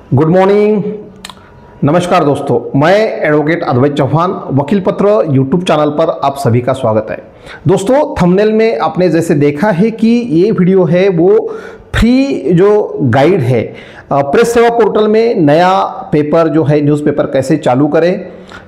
Good morning, नमस्कार दोस्तों। मैं एडवोकेट अद्वैत चौहान, वकील पत्र यूट्यूब चैनल पर आप सभी का स्वागत है। दोस्तों, थंबनेल में आपने जैसे देखा है कि ये वीडियो है वो फ्री जो गाइड है प्रेस सेवा पोर्टल में नया पेपर जो है न्यूज़पेपर कैसे चालू करें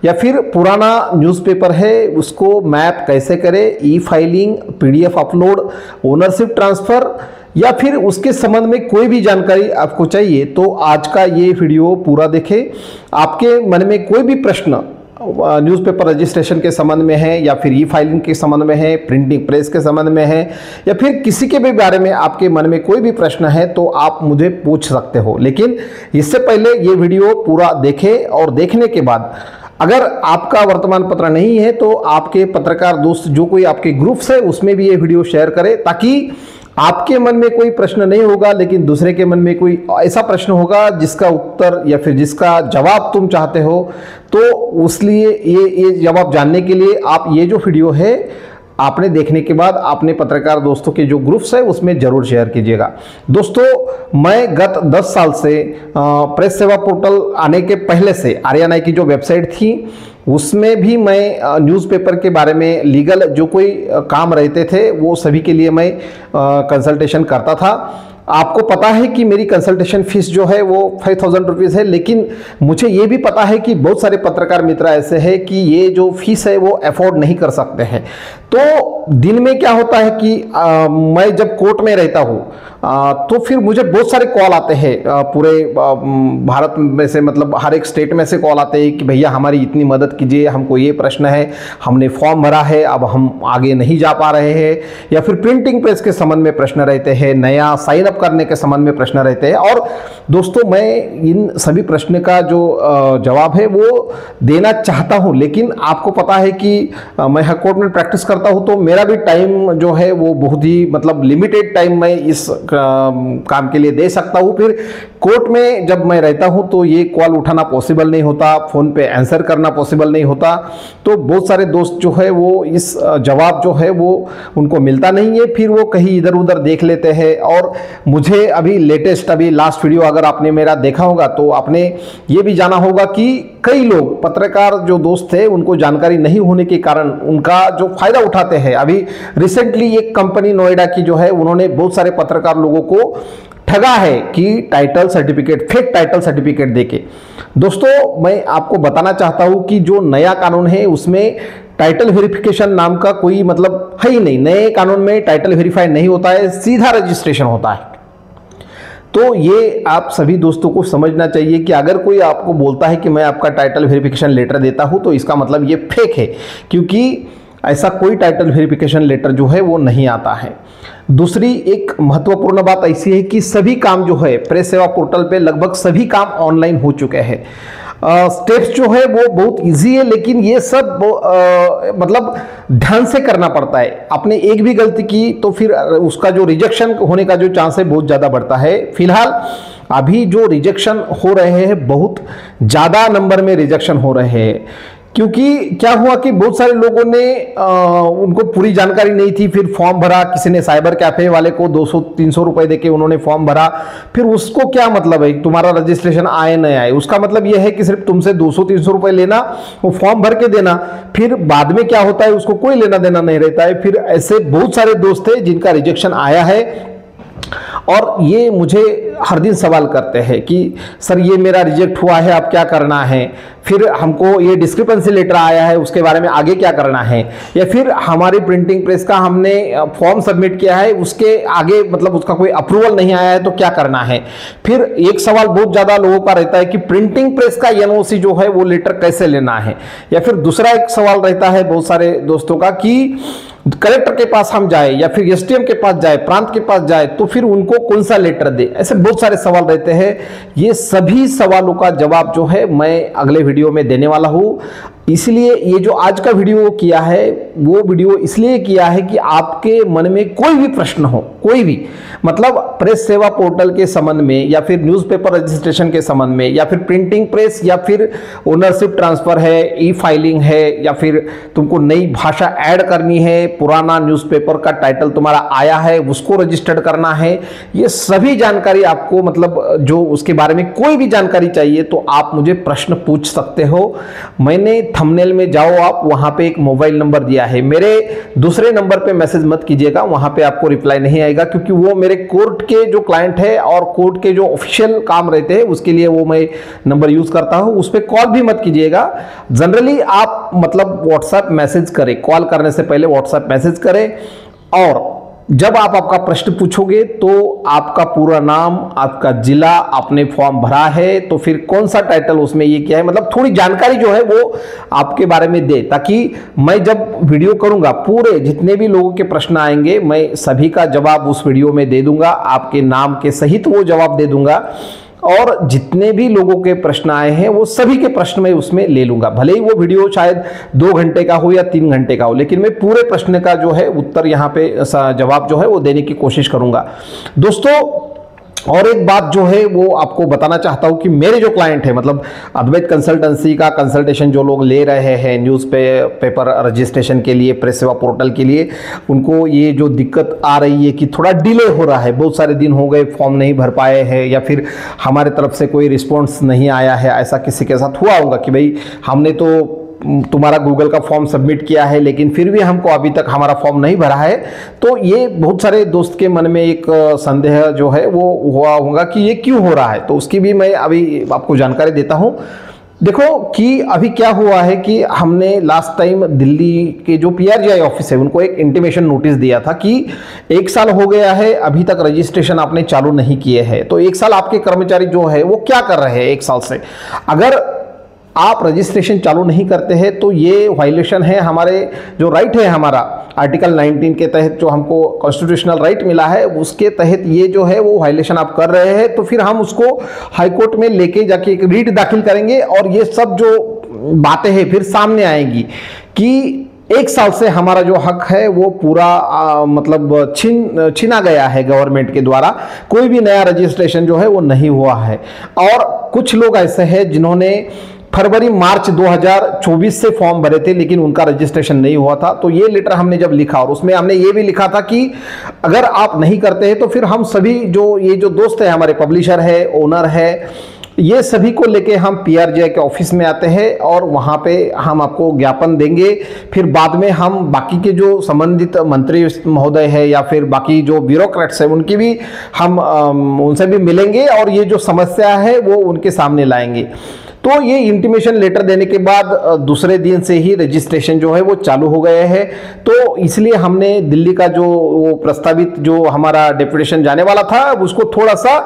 या फिर पुराना न्यूज़पेपर है उसको मैप कैसे करें, ई filing, PDF upload, ownership transfer या फिर उसके संबंध में कोई भी जानकारी आपको चाहिए तो आज का ये वीडियो पूरा देखें। आपके मन में कोई भी प्रश्न न्यूज़पेपर रजिस्ट्रेशन के संबंध में है या फिर ई फाइलिंग के संबंध में है, प्रिंटिंग प्रेस के संबंध में है या फिर किसी के भी बारे में आपके मन में कोई भी प्रश्न है तो आप मुझे पूछ सकते हो। लेकिन इससे पहले ये वीडियो पूरा देखें और देखने के बाद अगर आपका वर्तमान पत्र नहीं है तो आपके पत्रकार दोस्त जो कोई आपके ग्रुप्स है उसमें भी ये वीडियो शेयर करें, ताकि आपके मन में कोई प्रश्न नहीं होगा लेकिन दूसरे के मन में कोई ऐसा प्रश्न होगा जिसका उत्तर या फिर जिसका जवाब तुम चाहते हो, तो उसलिए ये जवाब जानने के लिए आप ये जो वीडियो है आपने देखने के बाद अपने पत्रकार दोस्तों के जो ग्रुप्स है उसमें जरूर शेयर कीजिएगा। दोस्तों, मैं गत 10 साल से प्रेस सेवा पोर्टल आने के पहले से आर्यनाई की जो वेबसाइट थी उसमें भी मैं न्यूज़पेपर के बारे में लीगल जो कोई काम रहते थे वो सभी के लिए मैं कंसल्टेशन करता था। आपको पता है कि मेरी कंसल्टेशन फीस जो है वो 5000 रुपीज़ है, लेकिन मुझे ये भी पता है कि बहुत सारे पत्रकार मित्र ऐसे हैं कि ये जो फीस है वो अफोर्ड नहीं कर सकते हैं। तो दिन में क्या होता है कि मैं जब कोर्ट में रहता हूँ तो फिर मुझे बहुत सारे कॉल आते हैं पूरे भारत में से, मतलब हर एक स्टेट में से कॉल आते हैं कि भैया हमारी इतनी मदद कीजिए, हमको ये प्रश्न है, हमने फॉर्म भरा है अब हम आगे नहीं जा पा रहे हैं, या फिर प्रिंटिंग प्रेस के संबंध में प्रश्न रहते हैं, नया साइन अप करने के संबंध में प्रश्न रहते हैं। और दोस्तों, मैं इन सभी प्रश्न का जो जवाब है वो देना चाहता हूँ, लेकिन आपको पता है कि मैं हाई कोर्ट में प्रैक्टिस करता हूँ तो मेरा भी टाइम जो है वो बहुत ही मतलब लिमिटेड टाइम मैं इस काम के लिए दे सकता हूँ। फिर कोर्ट में जब मैं रहता हूँ तो ये कॉल उठाना पॉसिबल नहीं होता, फ़ोन पे आंसर करना पॉसिबल नहीं होता, तो बहुत सारे दोस्त जो है वो इस जवाब जो है वो उनको मिलता नहीं है, फिर वो कहीं इधर उधर देख लेते हैं। और मुझे अभी लेटेस्ट अभी लास्ट वीडियो अगर आपने मेरा देखा होगा तो आपने ये भी जाना होगा कि कई लोग पत्रकार जो दोस्त थे उनको जानकारी नहीं होने के कारण उनका जो फायदा उठाते हैं। अभी रिसेंटली एक कंपनी नोएडा की जो है उन्होंने बहुत सारे पत्रकार लोगों को ठगा है कि title certificate, fake title certificate देके। दोस्तों, मैं आपको बताना चाहता हूं कि जो नया कानून है उसमें टाइटल वेरिफिकेशन नाम का कोई मतलब है ही नहीं। नए कानून में टाइटल वेरीफाई नहीं होता है, सीधा रजिस्ट्रेशन होता है। तो ये आप सभी दोस्तों को समझना चाहिए कि अगर कोई आपको बोलता है कि मैं आपका टाइटल वेरिफिकेशन लेटर देता हूं तो इसका मतलब ये फेक है, क्योंकि ऐसा कोई टाइटल वेरिफिकेशन लेटर जो है वो नहीं आता है। दूसरी एक महत्वपूर्ण बात ऐसी है कि सभी काम जो है प्रेस सेवा पोर्टल पे लगभग सभी काम ऑनलाइन हो चुके हैं। स्टेप्स जो है वो बहुत इजी है, लेकिन ये सब मतलब ध्यान से करना पड़ता है। आपने एक भी गलती की तो फिर उसका जो रिजेक्शन होने का जो चांस है बहुत ज़्यादा बढ़ता है। फिलहाल अभी जो रिजेक्शन हो रहे हैं बहुत ज़्यादा नंबर में रिजेक्शन हो रहे हैं, क्योंकि क्या हुआ कि बहुत सारे लोगों ने उनको पूरी जानकारी नहीं थी, फिर फॉर्म भरा, किसी ने साइबर कैफे वाले को 200-300 रुपए देके उन्होंने फॉर्म भरा। फिर उसको क्या मतलब है तुम्हारा रजिस्ट्रेशन आए नहीं आए, उसका मतलब यह है कि सिर्फ तुमसे 200-300 रुपए लेना, वो फॉर्म भर के देना, फिर बाद में क्या होता है उसको कोई लेना देना नहीं रहता है। फिर ऐसे बहुत सारे दोस्त थे जिनका रिजेक्शन आया है और ये मुझे हर दिन सवाल करते हैं कि सर ये मेरा रिजेक्ट हुआ है, अब क्या करना है, फिर हमको ये डिस्क्रिपेंसी लेटर आया है उसके बारे में आगे क्या करना है, या फिर हमारी प्रिंटिंग प्रेस का हमने फॉर्म सबमिट किया है उसके आगे मतलब उसका कोई अप्रूवल नहीं आया है तो क्या करना है। फिर एक सवाल बहुत ज़्यादा लोगों का रहता है कि प्रिंटिंग प्रेस का एनओसी जो है वो लेटर कैसे लेना है, या फिर दूसरा एक सवाल रहता है बहुत सारे दोस्तों का कि कलेक्टर के पास हम जाए या फिर एसडीएम के पास जाए, प्रांत के पास जाए तो फिर उनको कौन सा लेटर दे। ऐसे बहुत सारे सवाल रहते हैं। ये सभी सवालों का जवाब जो है मैं अगले वीडियो में देने वाला हूँ। इसलिए ये जो आज का वीडियो किया है वो वीडियो इसलिए किया है कि आपके मन में कोई भी प्रश्न हो, कोई भी मतलब प्रेस सेवा पोर्टल के संबंध में या फिर न्यूज़पेपर रजिस्ट्रेशन के संबंध में या फिर प्रिंटिंग प्रेस या फिर ओनरशिप ट्रांसफर है, ई फाइलिंग है, या फिर तुमको नई भाषा ऐड करनी है, पुराना न्यूज़पेपर का टाइटल तुम्हारा आया है उसको रजिस्टर्ड करना है, ये सभी जानकारी आपको मतलब जो उसके बारे में कोई भी जानकारी चाहिए तो आप मुझे प्रश्न पूछ सकते हो। मैंने थंबनेल में जाओ, आप वहां पे एक मोबाइल नंबर दिया है, मेरे दूसरे नंबर पे मैसेज मत कीजिएगा, वहां पे आपको रिप्लाई नहीं आएगा, क्योंकि वो मेरे कोर्ट के जो क्लाइंट है और कोर्ट के जो ऑफिशियल काम रहते हैं उसके लिए वो मैं नंबर यूज करता हूं। उस पर कॉल भी मत कीजिएगा। जनरली आप मतलब व्हाट्सएप मैसेज करें, कॉल करने से पहले व्हाट्सएप मैसेज करें, और जब आप आपका प्रश्न पूछोगे तो आपका पूरा नाम, आपका जिला, आपने फॉर्म भरा है तो फिर कौन सा टाइटल उसमें ये क्या है, मतलब थोड़ी जानकारी जो है वो आपके बारे में दे, ताकि मैं जब वीडियो करूंगा पूरे जितने भी लोगों के प्रश्न आएंगे मैं सभी का जवाब उस वीडियो में दे दूंगा, आपके नाम के सहित वो जवाब दे दूंगा, और जितने भी लोगों के प्रश्न आए हैं वो सभी के प्रश्न मैं उसमें ले लूंगा। भले ही वो वीडियो शायद 2 घंटे का हो या 3 घंटे का हो, लेकिन मैं पूरे प्रश्न का जो है उत्तर यहाँ पे जवाब जो है वो देने की कोशिश करूंगा। दोस्तों और एक बात जो है वो आपको बताना चाहता हूं कि मेरे जो क्लाइंट है, मतलब अद्वैत कंसल्टेंसी का कंसल्टेशन जो लोग ले रहे हैं न्यूज़ पेपर रजिस्ट्रेशन के लिए, प्रेस सेवा पोर्टल के लिए, उनको ये जो दिक्कत आ रही है कि थोड़ा डिले हो रहा है, बहुत सारे दिन हो गए फॉर्म नहीं भर पाए हैं, या फिर हमारे तरफ से कोई रिस्पॉन्स नहीं आया है, ऐसा किसी के साथ हुआ होगा कि भाई हमने तो तुम्हारा गूगल का फॉर्म सबमिट किया है लेकिन फिर भी हमको अभी तक हमारा फॉर्म नहीं भरा है। तो ये बहुत सारे दोस्त के मन में एक संदेह जो है वो हुआ होगा कि ये क्यों हो रहा है, तो उसकी भी मैं अभी आपको जानकारी देता हूं। देखो कि अभी क्या हुआ है कि हमने लास्ट टाइम दिल्ली के जो PRGI ऑफिस है उनको एक इंटीमेशन नोटिस दिया था कि 1 साल हो गया है, अभी तक रजिस्ट्रेशन आपने चालू नहीं किए हैं। तो 1 साल आपके कर्मचारी जो है वो क्या कर रहे हैं 1 साल से, अगर आप रजिस्ट्रेशन चालू नहीं करते हैं तो ये वायलेशन है, हमारे जो राइट है हमारा आर्टिकल 19 के तहत जो हमको कॉन्स्टिट्यूशनल राइट मिला है उसके तहत ये जो है वो वायलेशन आप कर रहे हैं। तो फिर हम उसको हाई कोर्ट में लेके जाके एक रीट दाखिल करेंगे और ये सब जो बातें हैं फिर सामने आएंगी कि 1 साल से हमारा जो हक है वो पूरा मतलब छीना गया है गवर्नमेंट के द्वारा, कोई भी नया रजिस्ट्रेशन जो है वो नहीं हुआ है। और कुछ लोग ऐसे हैं जिन्होंने फरवरी मार्च 2024 से फॉर्म भरे थे लेकिन उनका रजिस्ट्रेशन नहीं हुआ था। तो ये लेटर हमने जब लिखा और उसमें हमने ये भी लिखा था कि अगर आप नहीं करते हैं तो फिर हम सभी ये जो दोस्त है हमारे, पब्लिशर है, ओनर है, ये सभी को लेके हम PRGI के ऑफिस में आते हैं और वहाँ पे हम आपको ज्ञापन देंगे। फिर बाद में हम बाकी के जो संबंधित मंत्री महोदय है या फिर बाकी जो ब्यूरोक्रेट्स है उनकी भी हम उनसे भी मिलेंगे और ये जो समस्या है वो उनके सामने लाएंगे। तो ये इंटीमेशन लेटर देने के बाद दूसरे दिन से ही रजिस्ट्रेशन जो है वो चालू हो गए हैं। तो इसलिए हमने दिल्ली का जो वो प्रस्तावित जो हमारा डेपुटेशन जाने वाला था उसको थोड़ा सा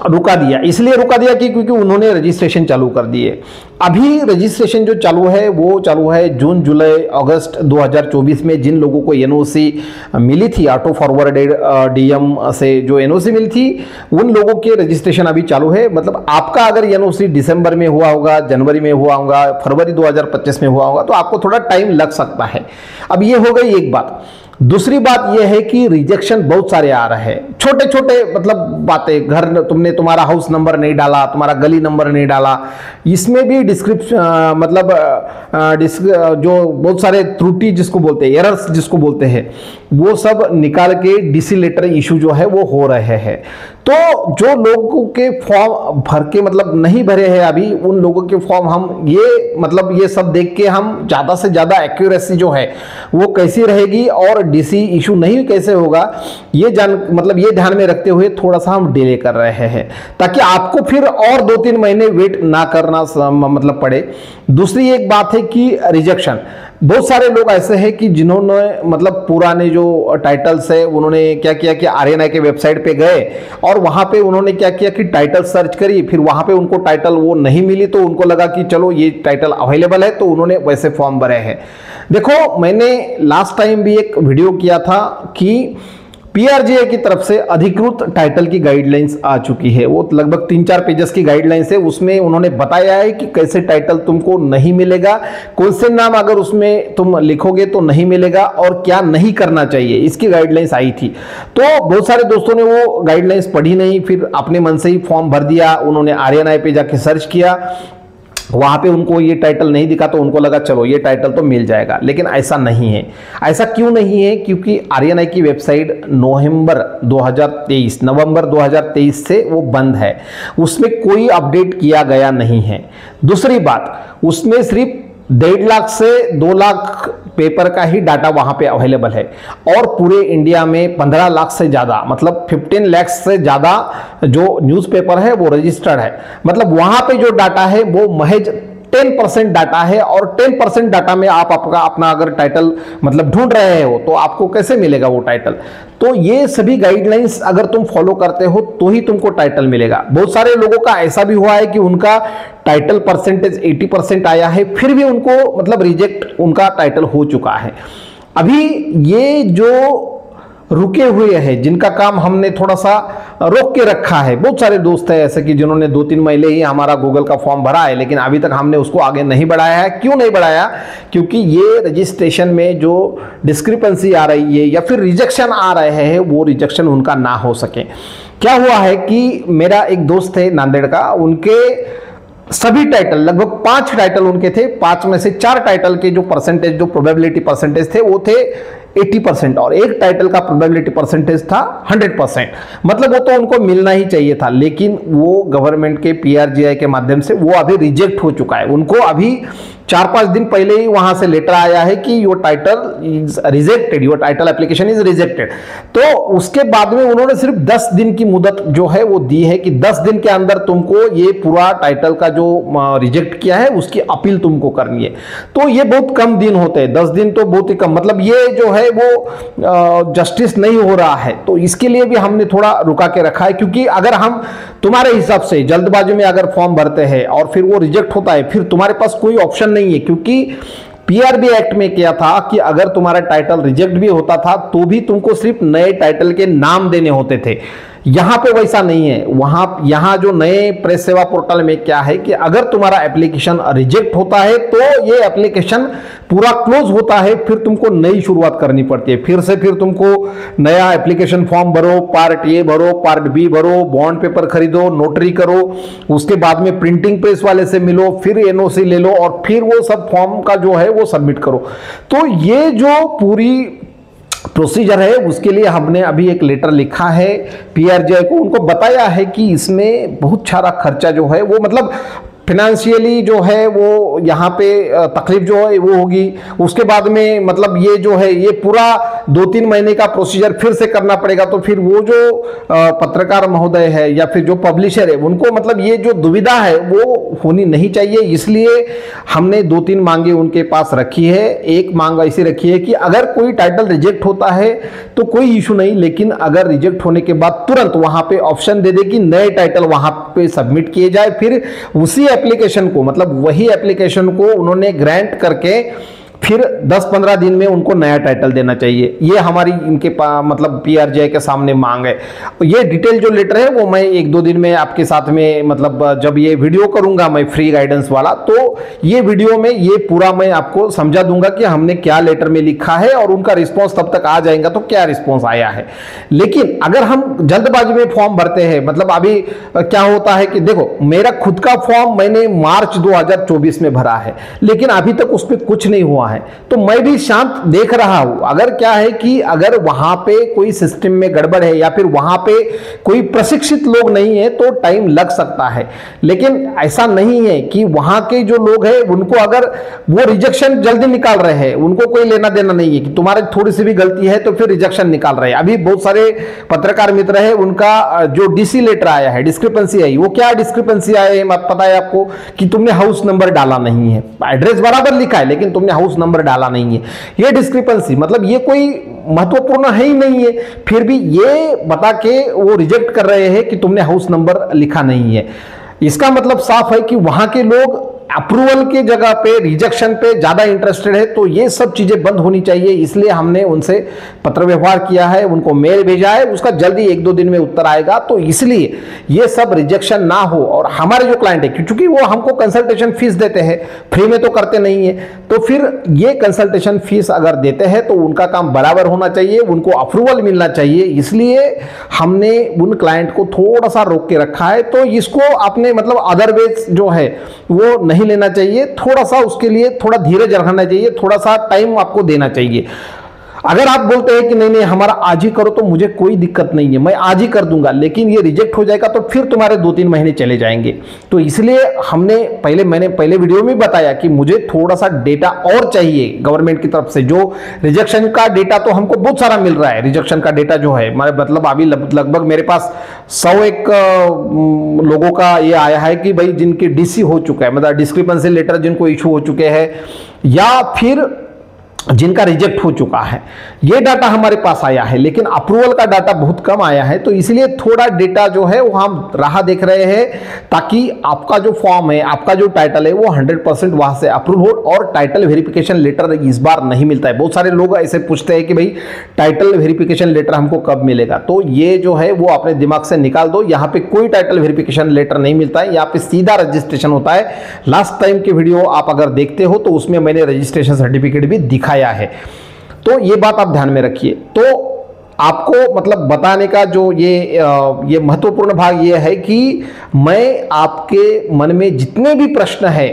रुका दिया। इसलिए रुका दिया कि क्योंकि उन्होंने रजिस्ट्रेशन चालू कर दिए। अभी रजिस्ट्रेशन जो चालू है वो चालू है जून, जुलाई, अगस्त 2024 में। जिन लोगों को NOC मिली थी, ऑटो फॉरवर्डेड DM से जो NOC मिली थी, उन लोगों के रजिस्ट्रेशन अभी चालू है। मतलब आपका अगर NOC दिसंबर में हुआ होगा, जनवरी में हुआ होगा, फरवरी 2025 में हुआ होगा तो आपको थोड़ा टाइम लग सकता है। अब ये हो गई एक बात। दूसरी बात यह है कि रिजेक्शन बहुत सारे आ रहे हैं, छोटे छोटे मतलब बातें, घर तुमने तुम्हारा हाउस नंबर नहीं डाला, तुम्हारा गली नंबर नहीं डाला, इसमें भी डिस्क्रिप्शन मतलब जो बहुत सारे त्रुटि जिसको बोलते हैं, एरर्स जिसको बोलते हैं, वो सब निकाल के DC लेटर इशू जो है वो हो रहे हैं। तो जो लोगों के फॉर्म भर के मतलब नहीं भरे हैं अभी, उन लोगों के फॉर्म हम ये सब देख के हम ज़्यादा से ज़्यादा एक्यूरेसी जो है वो कैसी रहेगी और DC इशू नहीं कैसे होगा, ये ध्यान में रखते हुए थोड़ा सा हम डिले कर रहे हैं ताकि आपको फिर और 2-3 महीने वेट ना करना मतलब पड़े। दूसरी एक बात है कि रिजेक्शन, बहुत सारे लोग ऐसे हैं कि जिन्होंने मतलब पुराने जो टाइटल्स है उन्होंने क्या किया कि RNI के वेबसाइट पे गए और वहां पे उन्होंने क्या किया कि टाइटल सर्च करी, फिर वहां पे उनको टाइटल वो नहीं मिली तो उनको लगा कि चलो ये टाइटल अवेलेबल है, तो उन्होंने वैसे फॉर्म भरे हैं। देखो, मैंने लास्ट टाइम भी एक वीडियो किया था कि PRGI की तरफ से अधिकृत टाइटल की गाइडलाइंस आ चुकी है। वो लगभग 3-4 पेजेस की गाइडलाइंस है। उसमें उन्होंने बताया है कि कैसे टाइटल तुमको नहीं मिलेगा, कौन से नाम अगर उसमें तुम लिखोगे तो नहीं मिलेगा और क्या नहीं करना चाहिए, इसकी गाइडलाइंस आई थी। तो बहुत सारे दोस्तों ने वो गाइडलाइंस पढ़ी नहीं, फिर अपने मन से ही फॉर्म भर दिया। उन्होंने RNI पे जाके सर्च किया वहाँ पे उनको ये टाइटल नहीं दिखा तो उनको लगा चलो ये टाइटल तो मिल जाएगा, लेकिन ऐसा नहीं है। ऐसा क्यों नहीं है? क्योंकि आरएनआई की वेबसाइट नवंबर 2023 से वो बंद है, उसमें कोई अपडेट किया गया नहीं है। दूसरी बात, उसमें सिर्फ 1.5 लाख से 2 लाख पेपर का ही डाटा वहां पे अवेलेबल है, और पूरे इंडिया में 15 लाख से ज़्यादा, मतलब 15 लाख से ज़्यादा जो न्यूज़पेपर है वो रजिस्टर्ड है। मतलब वहां पे जो डाटा है वो महज 10% डाटा है, और 10% डाटा में आप अपना अगर टाइटल मतलब ढूंढ रहे हो तो आपको कैसे मिलेगा वो टाइटल? तो ये सभी गाइडलाइंस अगर तुम फॉलो करते हो तो ही तुमको टाइटल मिलेगा। बहुत सारे लोगों का ऐसा भी हुआ है कि उनका टाइटल परसेंटेज 80% आया है, फिर भी उनको मतलब रिजेक्ट उनका टाइटल हो चुका है। अभी ये जो रुके हुए हैं, जिनका काम हमने थोड़ा सा रोक के रखा है, बहुत सारे दोस्त हैं ऐसे कि जिन्होंने 2-3 महीने ही हमारा गूगल का फॉर्म भरा है, लेकिन अभी तक हमने उसको आगे नहीं बढ़ाया है। क्यों नहीं बढ़ाया? क्योंकि ये रजिस्ट्रेशन में जो डिस्क्रिपेंसी आ रही है या फिर रिजेक्शन आ रहे हैं, वो रिजेक्शन उनका ना हो सके। क्या हुआ है कि मेरा एक दोस्त है नांदेड़ का, उनके सभी टाइटल, लगभग 5 टाइटल उनके थे, 5 में से 4 टाइटल के जो परसेंटेज, जो प्रोबेबिलिटी परसेंटेज थे वो थे 80%, और एक टाइटल का प्रोबेबिलिटी परसेंटेज था 100%। मतलब वो तो उनको मिलना ही चाहिए था, लेकिन वो गवर्नमेंट के पीआरजीआई के माध्यम से वो अभी रिजेक्ट हो चुका है। उनको अभी 4-5 दिन पहले ही वहां से लेटर आया है कि your title is rejected, your title application is rejected. तो उसके बाद में उन्होंने सिर्फ 10 दिन की मुदत जो है वो दी है कि 10 दिन के अंदर तुमको ये पूरा टाइटल का जो रिजेक्ट किया है उसकी अपील तुमको करनी है। तो ये बहुत कम दिन होते हैं, 10 दिन तो बहुत ही कम, मतलब ये जो है वो जस्टिस नहीं हो रहा है। तो इसके लिए भी हमने थोड़ा रुका के रखा है, क्योंकि अगर हम तुम्हारे हिसाब से जल्दबाजी में अगर फॉर्म भरते हैं और फिर वो रिजेक्ट होता है, फिर तुम्हारे पास कोई ऑप्शन नहीं है। क्योंकि पीआरबी एक्ट में क्या था कि अगर तुम्हारा टाइटल रिजेक्ट भी होता था तो भी तुमको सिर्फ नए टाइटल के नाम देने होते थे। यहां पे वैसा नहीं है। यहां जो नए प्रेस सेवा पोर्टल में क्या है कि अगर तुम्हारा एप्लीकेशन रिजेक्ट होता है तो ये एप्लीकेशन पूरा क्लोज होता है, फिर तुमको नई शुरुआत करनी पड़ती है। फिर तुमको नया एप्लीकेशन फॉर्म भरो, पार्ट ए भरो, पार्ट बी भरो, बॉन्ड पेपर खरीदो, नोटरी करो, उसके बाद में प्रिंटिंग प्रेस वाले से मिलो, फिर एनओसी ले लो, और फिर वो सब फॉर्म का जो है वो सबमिट करो। तो ये जो पूरी प्रोसीजर है उसके लिए हमने अभी एक लेटर लिखा है पीआरजीआई को, उनको बताया है कि इसमें बहुत सारा खर्चा जो है वो मतलब फिनेंशियली जो है वो यहाँ पे तकलीफ जो है वो होगी। उसके बाद में मतलब ये जो है ये पूरा 2-3 महीने का प्रोसीजर फिर से करना पड़ेगा। तो फिर वो जो पत्रकार महोदय है या फिर जो पब्लिशर है उनको मतलब ये जो दुविधा है वो होनी नहीं चाहिए, इसलिए हमने 2-3 मांगे उनके पास रखी है। एक मांग ऐसी रखी है कि अगर कोई टाइटल रिजेक्ट होता है तो कोई इशू नहीं, लेकिन अगर रिजेक्ट होने के बाद तुरंत वहां पे ऑप्शन दे दे कि नए टाइटल वहां पे सबमिट किए जाए, फिर उसी एप्लीकेशन को मतलब वही एप्लीकेशन को उन्होंने ग्रांट करके फिर 10-15 दिन में उनको नया टाइटल देना चाहिए। ये हमारी इनके मतलब पीआरजीआई के सामने मांग है। ये डिटेल जो लेटर है वो मैं 1-2 दिन में आपके साथ में मतलब जब ये वीडियो करूंगा मैं फ्री गाइडेंस वाला, तो ये वीडियो में ये पूरा मैं आपको समझा दूंगा कि हमने क्या लेटर में लिखा है और उनका रिस्पॉन्स तब तक आ जाएगा तो क्या रिस्पॉन्स आया है। लेकिन अगर हम जल्दबाजी में फॉर्म भरते हैं, मतलब अभी क्या होता है कि देखो मेरा खुद का फॉर्म मैंने मार्च 2024 में भरा है, लेकिन अभी तक उस पर कुछ नहीं हुआ है, तो मैं भी शांत देख रहा हूं। अगर क्या है कि अगर वहां पे कोई सिस्टम में गड़बड़ है या फिर वहां पे कोई प्रशिक्षित लोग नहीं है तो टाइम लग सकता है, लेकिन ऐसा नहीं है कि वहां के जो लोग हैं उनको अगर वो रिजेक्शन जल्दी निकाल रहे हैं, उनको कोई लेना देना नहीं है कि तुम्हारी थोड़ी सी भी गलती है तो फिर रिजेक्शन निकाल रहे हैं। अभी बहुत सारे पत्रकार मित्र है, उनका जो डीसी लेटर आया है, डिस्क्रिपेंसी आई, वो क्या डिस्क्रिपेंसी आया है पता है आपको कि तुमने हाउस नंबर डाला नहीं है, एड्रेस बराबर लिखा है लेकिन तुमने हाउस नंबर डाला नहीं है। ये डिस्क्रिपेंसी मतलब ये कोई महत्वपूर्ण है ही नहीं है, फिर भी ये बता के वो रिजेक्ट कर रहे हैं कि तुमने हाउस नंबर लिखा नहीं है। इसका मतलब साफ है कि वहां के लोग अप्रूवल के जगह पे रिजेक्शन पे ज्यादा इंटरेस्टेड है। तो ये सब चीजें बंद होनी चाहिए, इसलिए हमने उनसे पत्र व्यवहार किया है, उनको मेल भेजा है, उसका जल्दी 1-2 दिन में उत्तर आएगा। तो इसलिए ये सब रिजेक्शन ना हो। और हमारे जो क्लाइंट है, क्योंकि वो हमको कंसल्टेशन फीस देते हैं, फ्री में तो करते नहीं है, तो फिर ये कंसल्टेशन फीस अगर देते हैं तो उनका काम बराबर होना चाहिए, उनको अप्रूवल मिलना चाहिए। इसलिए हमने उन क्लाइंट को थोड़ा सा रोक के रखा है। तो इसको आपने मतलब अदरवाइज जो है वो नहीं नहीं लेना चाहिए, थोड़ा सा उसके लिए थोड़ा धीरज रखना चाहिए, थोड़ा सा टाइम आपको देना चाहिए। अगर आप बोलते हैं कि नहीं नहीं हमारा आज ही करो, तो मुझे कोई दिक्कत नहीं है, मैं आज ही कर दूंगा, लेकिन ये रिजेक्ट हो जाएगा तो फिर तुम्हारे 2-3 महीने चले जाएंगे। तो इसलिए मैंने पहले वीडियो में बताया कि मुझे थोड़ा सा डेटा और चाहिए गवर्नमेंट की तरफ से। जो रिजेक्शन का डेटा तो हमको बहुत सारा मिल रहा है, रिजेक्शन का डेटा जो है मतलब अभी लगभग मेरे पास 101 लोगों का ये आया है कि भाई जिनकी डीसी हो चुका है, मतलब डिस्क्रिपेंसी लेटर जिनको इशू हो चुके हैं या फिर जिनका रिजेक्ट हो चुका है, ये डाटा हमारे पास आया है। लेकिन अप्रूवल का डाटा बहुत कम आया है, तो इसलिए थोड़ा डेटा जो है वो हम राह देख रहे हैं, ताकि आपका जो फॉर्म है, आपका जो टाइटल है वो 100% वहां से अप्रूव हो। और टाइटल वेरिफिकेशन लेटर इस बार नहीं मिलता है। बहुत सारे लोग ऐसे पूछते हैं कि भाई टाइटल वेरिफिकेशन लेटर हमको कब मिलेगा, तो ये जो है वो अपने दिमाग से निकाल दो। यहाँ पे कोई टाइटल वेरिफिकेशन लेटर नहीं मिलता है, यहाँ पे सीधा रजिस्ट्रेशन होता है। लास्ट टाइम की वीडियो आप अगर देखते हो तो उसमें मैंने रजिस्ट्रेशन सर्टिफिकेट भी दिखाया है, तो ये बात आप ध्यान में रखिए। तो आपको मतलब बताने का जो ये महत्वपूर्ण भाग ये है कि मैं आपके मन में जितने भी प्रश्न है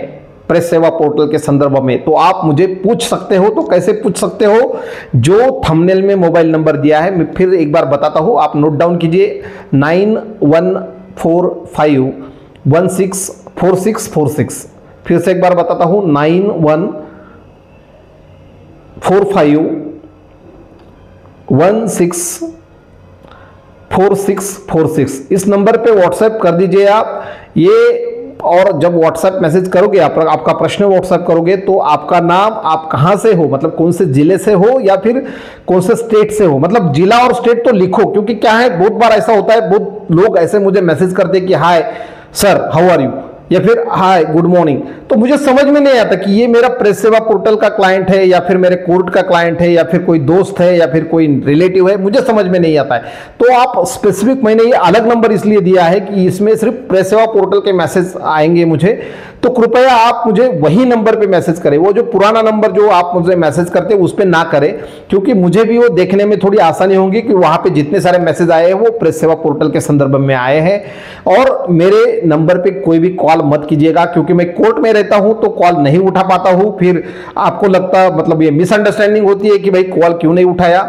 प्रेस सेवा पोर्टल के संदर्भ में, तो आप मुझे पूछ सकते हो। तो कैसे पूछ सकते हो? जो थंबनेल में मोबाइल नंबर दिया है, मैं फिर एक बार बताता हूं, आप नोट डाउन कीजिए 9145164646। फिर से एक बार बताता हूं 9145164646। इस नंबर पे व्हाट्सएप कर दीजिए आप ये। और जब व्हाट्सएप मैसेज करोगे, आपका प्रश्न व्हाट्सएप करोगे, तो आपका नाम, आप कहां से हो, मतलब कौन से जिले से हो या फिर कौन से स्टेट से हो, मतलब जिला और स्टेट तो लिखो। क्योंकि क्या है, बहुत बार ऐसा होता है, बहुत लोग ऐसे मुझे मैसेज करते हैं कि hi sir how are you, या फिर हाय गुड मॉर्निंग। तो मुझे समझ में नहीं आता कि ये मेरा प्रेस सेवा पोर्टल का क्लाइंट है या फिर मेरे कोर्ट का क्लाइंट है या फिर कोई दोस्त है या फिर कोई रिलेटिव है, मुझे समझ में नहीं आता है। तो आप स्पेसिफिक, मैंने ये अलग नंबर इसलिए दिया है कि इसमें सिर्फ प्रेस सेवा पोर्टल के मैसेज आएंगे मुझे, तो कृपया आप मुझे वही नंबर पे मैसेज करें। वो जो पुराना नंबर जो आप मुझे मैसेज करते हैं उस पर ना करें, क्योंकि मुझे भी वो देखने में थोड़ी आसानी होगी कि वहां पे जितने सारे मैसेज आए हैं वो प्रेस सेवा पोर्टल के संदर्भ में आए हैं। और मेरे नंबर पे कोई भी कॉल मत कीजिएगा, क्योंकि मैं कोर्ट में रहता हूं तो कॉल नहीं उठा पाता हूं। फिर आपको लगता, मतलब ये मिसअंडरस्टैंडिंग होती है कि भाई कॉल क्यों नहीं उठाया।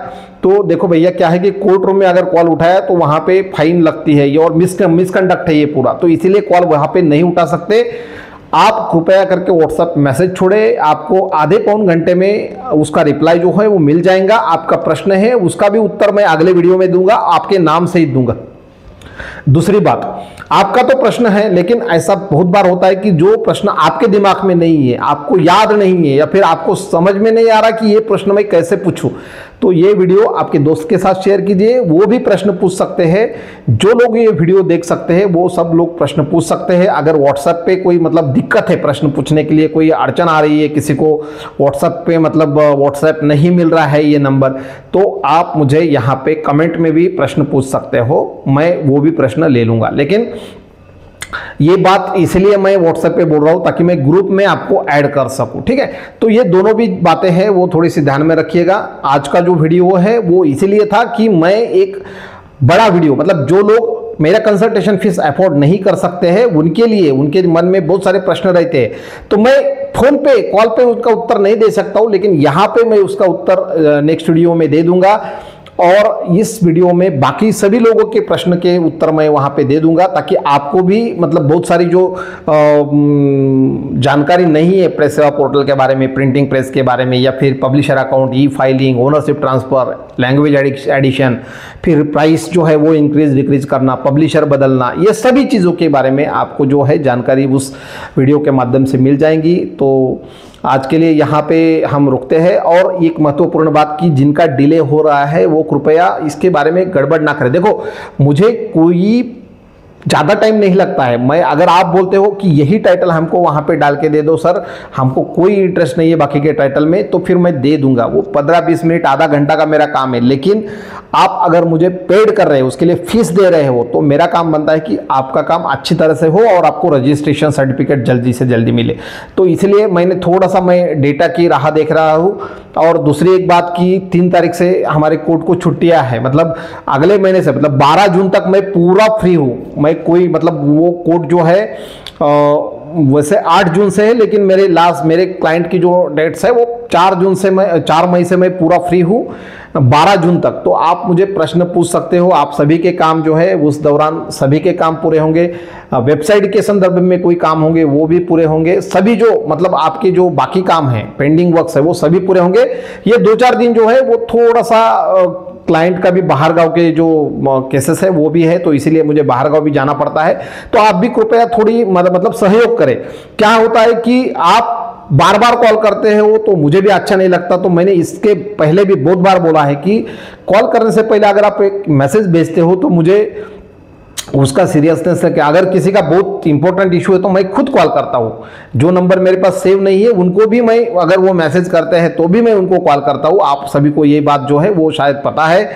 तो देखो भैया, क्या है कि कोर्ट रूम में अगर कॉल उठाया तो वहां पे फाइन लगती है, ये और मिसकंडक्ट है ये पूरा, तो इसीलिए कॉल वहां पे नहीं उठा सकते। आप कृपया करके व्हाट्सएप मैसेज छोड़े, आपको आधे पौन घंटे में उसका रिप्लाई जो है वो मिल जाएगा। आपका प्रश्न है उसका भी उत्तर मैं अगले वीडियो में दूंगा, आपके नाम से ही दूंगा। दूसरी बात, आपका तो प्रश्न है, लेकिन ऐसा बहुत बार होता है कि जो प्रश्न आपके दिमाग में नहीं है, आपको याद नहीं है, या फिर आपको समझ में नहीं आ रहा कि ये प्रश्न मैं कैसे पूछूं, तो ये वीडियो आपके दोस्त के साथ शेयर कीजिए, वो भी प्रश्न पूछ सकते हैं। जो लोग ये वीडियो देख सकते हैं वो सब लोग प्रश्न पूछ सकते हैं। अगर व्हाट्सएप पे कोई मतलब दिक्कत है प्रश्न पूछने के लिए, कोई अड़चन आ रही है, किसी को व्हाट्सएप पे मतलब व्हाट्सएप नहीं मिल रहा है ये नंबर, तो आप मुझे यहाँ पे कमेंट में भी प्रश्न पूछ सकते हो, मैं वो भी प्रश्न ले लूंगा। लेकिन ये बात इसलिए मैं व्हाट्सएप पे बोल रहा हूं ताकि मैं ग्रुप में आपको ऐड कर सकूं, ठीक है। तो ये दोनों भी बातें हैं, वो थोड़ी सी ध्यान में रखिएगा। आज का जो वीडियो है वो इसीलिए था कि मैं एक बड़ा वीडियो, मतलब जो लोग मेरा कंसल्टेशन फीस अफोर्ड नहीं कर सकते हैं उनके लिए, उनके मन में बहुत सारे प्रश्न रहते हैं, तो मैं फोन पे कॉल पे उसका उत्तर नहीं दे सकता हूं, लेकिन यहां पे मैं उसका उत्तर नेक्स्ट वीडियो में दे दूंगा। और इस वीडियो में बाकी सभी लोगों के प्रश्न के उत्तर मैं वहां पे दे दूंगा, ताकि आपको भी मतलब बहुत सारी जो जानकारी नहीं है प्रेस सेवा पोर्टल के बारे में, प्रिंटिंग प्रेस के बारे में, या फिर publisher account, e filing, ownership transfer, language edition, फिर प्राइस जो है वो इंक्रीज डिक्रीज करना, पब्लिशर बदलना, ये सभी चीज़ों के बारे में आपको जो है जानकारी उस वीडियो के माध्यम से मिल जाएंगी। तो आज के लिए यहाँ पे हम रुकते हैं। और एक महत्वपूर्ण बात की, जिनका डिले हो रहा है वो कृपया इसके बारे में गड़बड़ ना करें। देखो, मुझे कोई ज़्यादा टाइम नहीं लगता है, मैं अगर आप बोलते हो कि यही टाइटल हमको वहाँ पे डाल के दे दो सर, हमको कोई इंटरेस्ट नहीं है बाकी के टाइटल में, तो फिर मैं दे दूंगा। वो 15-20 मिनट आधा घंटा का मेरा काम है। लेकिन आप अगर मुझे पेड कर रहे हो, उसके लिए फीस दे रहे हो, तो मेरा काम बनता है कि आपका काम अच्छी तरह से हो और आपको रजिस्ट्रेशन सर्टिफिकेट जल्दी से जल्दी मिले। तो इसलिए मैंने थोड़ा सा मैं डेटा की राह देख रहा हूँ। और दूसरी एक बात की, 3 तारीख से हमारे कोर्ट को छुट्टियाँ है, मतलब अगले महीने से, मतलब 12 जून तक मैं पूरा फ्री हूँ। मैं कोई मतलब वो कोर्ट जो है वैसे 8 जून से है, लेकिन मेरे क्लाइंट की जो डेट्स है वो 4 मई से मैं पूरा फ्री हूँ 12 जून तक। तो आप मुझे प्रश्न पूछ सकते हो, आप सभी के काम जो है उस दौरान सभी के काम पूरे होंगे। वेबसाइट के संदर्भ में कोई काम होंगे वो भी पूरे होंगे, सभी जो मतलब आपके जो बाकी काम है, पेंडिंग वर्क्स है, वो सभी पूरे होंगे। ये 2-4 दिन जो है वो थोड़ा सा क्लाइंट का भी बाहर गांव के जो केसेस है वो भी है, तो इसीलिए मुझे बाहर गांव भी जाना पड़ता है। तो आप भी कृपया थोड़ी मतलब सहयोग करें। क्या होता है कि आप बार बार कॉल करते हैं वो तो मुझे भी अच्छा नहीं लगता। तो मैंने इसके पहले भी बहुत बार बोला है कि कॉल करने से पहले अगर आप एक मैसेज भेजते हो तो मुझे उसका सीरियसनेस है कि अगर किसी का बहुत इंपॉर्टेंट इशू है तो मैं खुद कॉल करता हूँ। जो नंबर मेरे पास सेव नहीं है उनको भी मैं, अगर वो मैसेज करते हैं तो भी मैं उनको कॉल करता हूँ। आप सभी को ये बात जो है वो शायद पता है,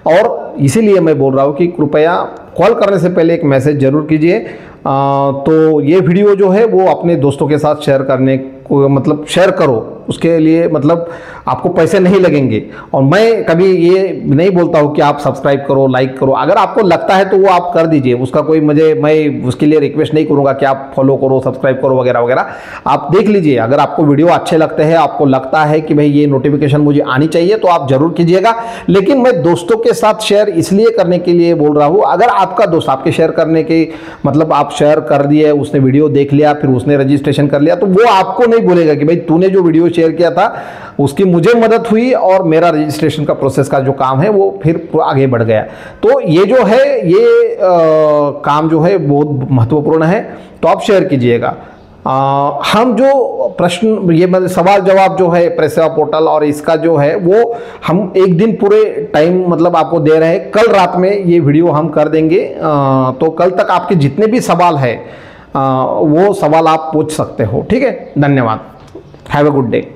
और इसीलिए मैं बोल रहा हूँ कि कृपया कॉल करने से पहले एक मैसेज जरूर कीजिए। तो ये वीडियो जो है वो अपने दोस्तों के साथ शेयर करने को, मतलब शेयर करो, उसके लिए मतलब आपको पैसे नहीं लगेंगे। और मैं कभी ये नहीं बोलता हूँ कि आप सब्सक्राइब करो, लाइक करो। अगर आपको लगता है तो वो आप कर दीजिए, उसका कोई मैं उसके लिए रिक्वेस्ट नहीं करूँगा कि आप फॉलो करो, सब्सक्राइब करो वगैरह वगैरह। आप देख लीजिए, अगर आपको वीडियो अच्छे लगते हैं, आपको लगता है कि भाई ये नोटिफिकेशन मुझे आनी चाहिए तो आप जरूर कीजिएगा। लेकिन मैं दोस्तों के साथ शेयर इसलिए करने के लिए बोल रहा हूँ, अगर आपका दोस्त आपके शेयर करने के मतलब आप शेयर कर दिए, उसने वीडियो देख लिया, फिर उसने रजिस्ट्रेशन कर लिया, तो वो आपको नहीं बोलेगा कि भाई तूने जो वीडियो शेयर किया था उसकी मुझे मदद हुई और मेरा रजिस्ट्रेशन का प्रोसेस का जो काम है वो फिर आगे बढ़ गया। तो ये जो है ये काम जो है बहुत महत्वपूर्ण है, तो आप शेयर कीजिएगा। हम जो प्रश्न ये मतलब सवाल जवाब जो है प्रेस सेवा पोर्टल और इसका जो है वो हम एक दिन पूरे टाइम मतलब आपको दे रहे हैं। कल रात में ये वीडियो हम कर देंगे, तो कल तक आपके जितने भी सवाल है वो सवाल आप पूछ सकते हो। ठीक है, धन्यवाद। Have a good day.